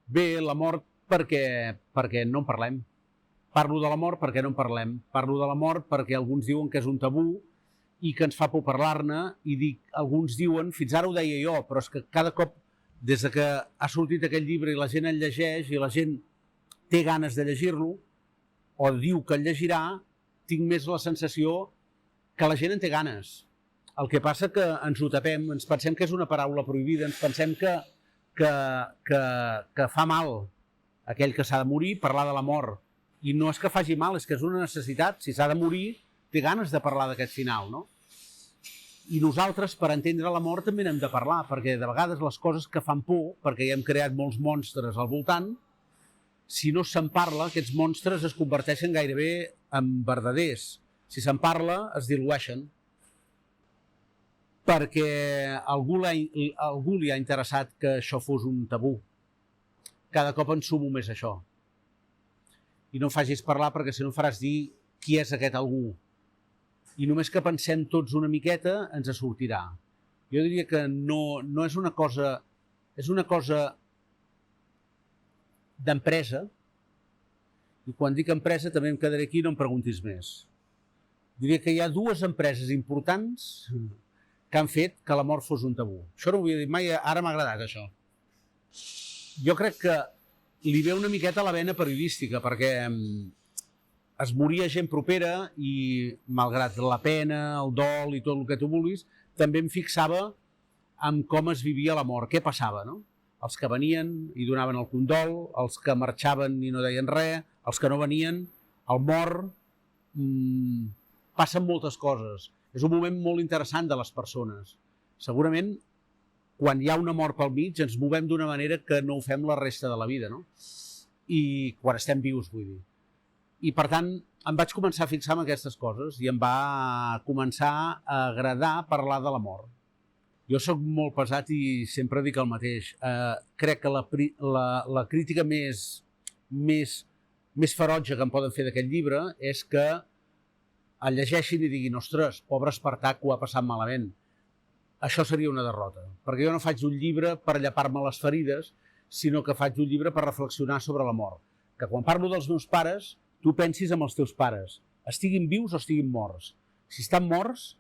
Bé, la mort perquè no en parlem. Parlo de la mort perquè no en parlem. Parlo de la mort perquè alguns diuen que és un tabú i que ens fa por parlar-ne, i alguns diuen, fins ara ho deia jo, però és que cada cop, des de que ha sortit aquest llibre i la gent el llegeix i la gent té ganes de llegir-lo, o diu que el llegirà, tinc més la sensació que la gent en té ganes. El que passa que ens ho tapem, ens pensem que és una paraula prohibida, ens pensem que fa mal aquell que s'ha de morir parlar de la mort. I no és que faci mal, és que és una necessitat. Si s'ha de morir, té ganes de parlar d'aquest final, no? I nosaltres, per entendre la mort, també n'hem de parlar, perquè de vegades les coses que fan por, perquè ja hem creat molts monstres al voltant, si no se'n parla, aquests monstres es converteixen gairebé en verdaders. Si se'n parla, es dilueixen. Perquè algú li ha interessat que això fos un tabú. Cada cop ensumo més això. I no em facis parlar perquè si no em faràs dir qui és aquest algú. I només que pensem tots una miqueta ens sortirà. Jo diria que no és una cosa... És una cosa d'empresa, i quan dic empresa també em quedaré aquí i no em preguntis més. Diria que hi ha dues empreses importants que han fet que la mort fos un tabú. Això no ho havia dit mai, ara m'ha agradat això. Jo crec que li ve una miqueta a la vena periodística, perquè es moria gent propera i, malgrat la pena, el dol i tot el que tu vulguis, també em fixava en com es vivia la mort, què passava, no? Els que venien i donaven el condol, els que marxaven i no deien res, els que no venien, el mort... passen moltes coses. És un moment molt interessant de les persones. Segurament, quan hi ha una mort pel mig, ens movem d'una manera que no ho fem la resta de la vida, no? I quan estem vius, vull dir. I, per tant, em vaig començar a fixar en aquestes coses i em va començar a agradar parlar de la mort. Jo sóc molt pesat i sempre dic el mateix. Crec que la crítica més ferotge que em poden fer d'aquest llibre és que el llegeixin i diguin, ostres, pobre Espartac, ho ha passat malament. Això seria una derrota, perquè jo no faig un llibre per llepar-me les ferides, sinó que faig un llibre per reflexionar sobre la mort. Que quan parlo dels meus pares, tu pensis en els teus pares, estiguin vius o estiguin morts. Si estan morts,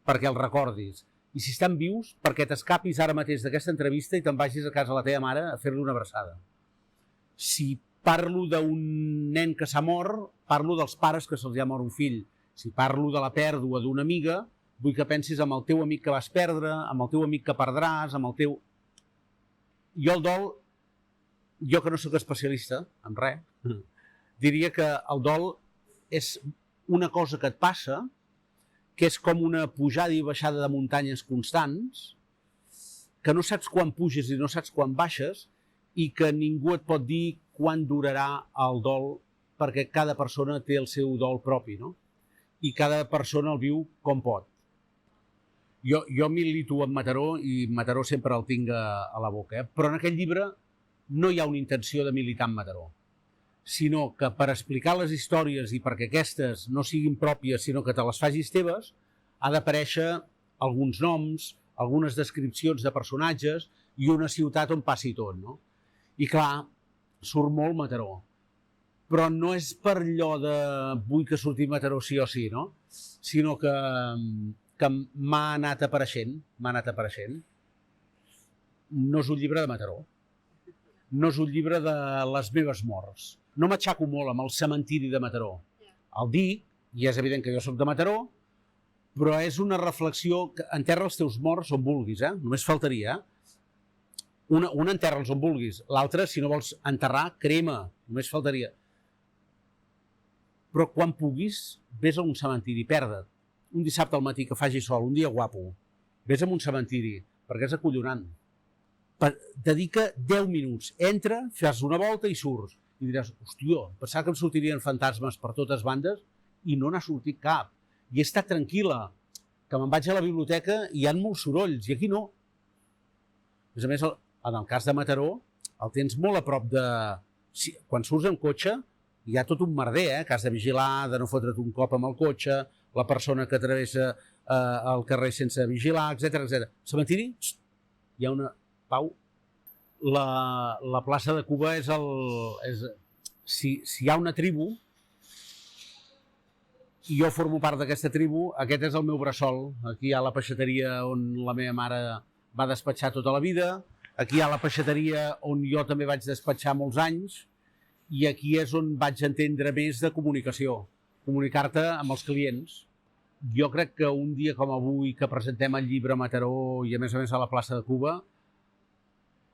perquè els recordis. I si estan vius, perquè t'escapis ara mateix d'aquesta entrevista i te'n vagis a casa a la teva mare a fer-li una abraçada. Si parlo d'un nen que s'ha mort, parlo dels pares que se'ls ha mort un fill. Si parlo de la pèrdua d'una amiga, vull que pensis en el teu amic que vas perdre, amb el teu amic que perdràs, amb el teu... Jo el dol, jo que no sóc especialista en res, diria que el dol és una cosa que et passa, que és com una pujada i baixada de muntanyes constants, que no saps quan puges i no saps quan baixes, i que ningú et pot dir quan durarà el dol, perquè cada persona té el seu dol propi, no? I cada persona el viu com pot. Jo milito en Mataró, i Mataró sempre el tinc a la boca, però en aquest llibre no hi ha una intenció de militar en Mataró, sinó que per explicar les històries i perquè aquestes no siguin pròpies, sinó que te les facis teves, ha d'aparèixer alguns noms, algunes descripcions de personatges i una ciutat on passi tot, no? I clar, surt molt Mataró. Però no és per allò de vull que surti Mataró sí o sí, no? Sinó que m'ha anat apareixent, No és un llibre de Mataró. No és un llibre de les meves morts. No m'aixaco molt amb el cementiri de Mataró. El dic, i és evident que jo soc de Mataró, però és una reflexió que enterra els teus morts on vulguis, només faltaria. Un enterra'ls on vulguis, l'altre, si no vols enterrar, crema, només faltaria. Però quan puguis, vés a un cementiri, perda't. Un dissabte al matí que faci sol, un dia guapo, vés a un cementiri, perquè és acollonant. Dedica 10 minuts, entra, fas una volta i surts. I diràs, hòstia, pensava que em sortirien fantasmes per totes bandes i no n'ha sortit cap. I he estat tranquil·la, que me'n vaig a la biblioteca i hi ha molts sorolls, i aquí no. A més, en el cas de Mataró, el tens molt a prop de... Quan surts en cotxe, hi ha tot un merder, que has de vigilar, de no fotre't un cop amb el cotxe, la persona que travessa el carrer sense vigilar, etc. Cementiri, hi ha una pau. la plaça de Cuba és si hi ha una tribu i jo formo part d'aquesta tribu, aquest és el meu bressol. Aquí hi ha la peixateria on la meva mare va despatxar tota la vida, aquí hi ha la peixateria on jo també vaig despatxar molts anys, i aquí és on vaig entendre més de comunicació, comunicar-te amb els clients. Jo crec que un dia com avui, que presentem el llibre a Mataró i a més a la plaça de Cuba,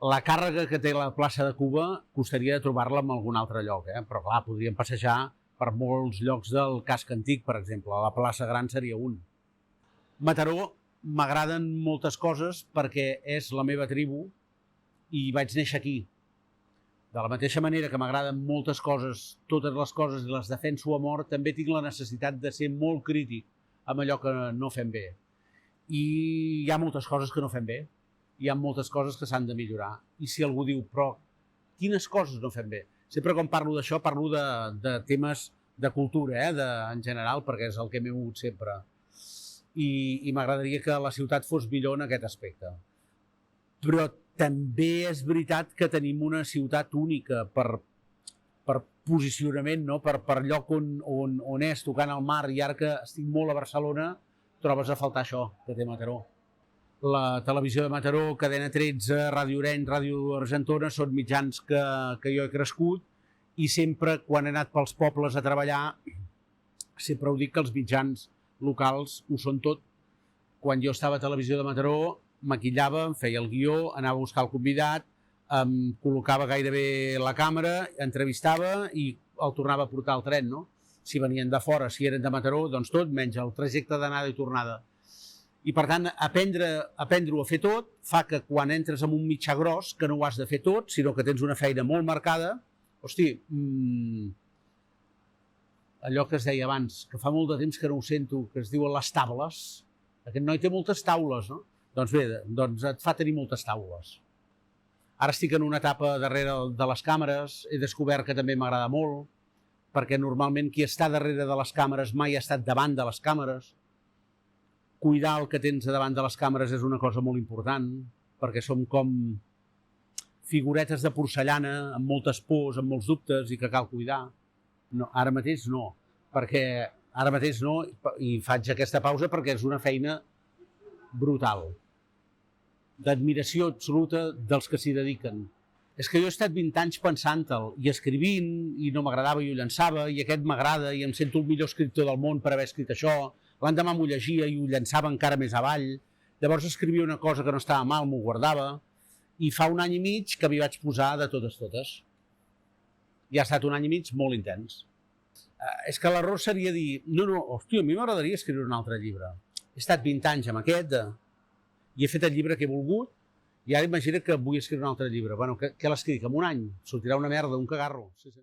la càrrega que té la plaça de Cuba costaria de trobar-la en algun altre lloc, però clar, podríem passejar per molts llocs del casc antic, per exemple. La plaça Gran seria un. Mataró m'agraden moltes coses perquè és la meva tribu i vaig néixer aquí. De la mateixa manera que m'agraden moltes coses, totes les coses i les defenso a mort, també tinc la necessitat de ser molt crític amb allò que no fem bé. I hi ha moltes coses que no fem bé. Hi ha moltes coses que s'han de millorar. I si algú diu, però quines coses no fem bé? Sempre quan parlo d'això parlo de temes de cultura, en general, perquè és el que m'he mogut sempre. I m'agradaria que la ciutat fos millor en aquest aspecte. Però també és veritat que tenim una ciutat única per posicionament, no? per lloc on és, tocant al mar, i ara que estic molt a Barcelona, trobes a faltar això que té Mataró. La televisió de Mataró, Cadena 13, Ràdio Arenys, Ràdio Argentona són mitjans que jo he crescut, i sempre, quan he anat pels pobles a treballar, sempre ho dic que els mitjans locals ho són tot. Quan jo estava a Televisió de Mataró, maquillava, em feia el guió, anava a buscar el convidat, em col·locava gairebé la càmera, entrevistava i el tornava a portar al tren, no? Si venien de fora, si eren de Mataró, doncs tot, menys el trajecte d'anada i tornada. I per tant, aprendre-ho a fer tot fa que quan entres en un mitjà gros, que no ho has de fer tot, sinó que tens una feina molt marcada, hosti, allò que es deia abans, que fa molt de temps que no ho sento, que es diuen les taules, aquest noi té moltes taules, no? Doncs bé, doncs et fa tenir moltes taules. Ara estic en una etapa darrere de les càmeres, he descobert que també m'agrada molt, perquè normalment qui està darrere de les càmeres mai ha estat davant de les càmeres. Cuidar el que tens davant de les càmeres és una cosa molt important, perquè som com figuretes de porcellana, amb moltes pors, amb molts dubtes i que cal cuidar. No, ara mateix no, i faig aquesta pausa perquè és una feina brutal, d'admiració absoluta dels que s'hi dediquen. És que jo he estat 20 anys pensant-te'l i escrivint, i no m'agradava i ho llançava, i aquest m'agrada i em sento el millor escriptor del món per haver escrit això. L'endemà m'ho llegia i ho llançava encara més avall. Llavors escrivia una cosa que no estava mal, m'ho guardava, i fa un any i mig que m'hi vaig posar de totes. I ha estat un any i mig molt intens. És que l'error seria dir, hòstia, a mi m'agradaria escriure un altre llibre. He estat 20 anys amb aquest, i he fet el llibre que he volgut, i ara imagina que vull escriure un altre llibre. Bueno, què l'escric? En un any sortirà una merda, un cagarro. Sí.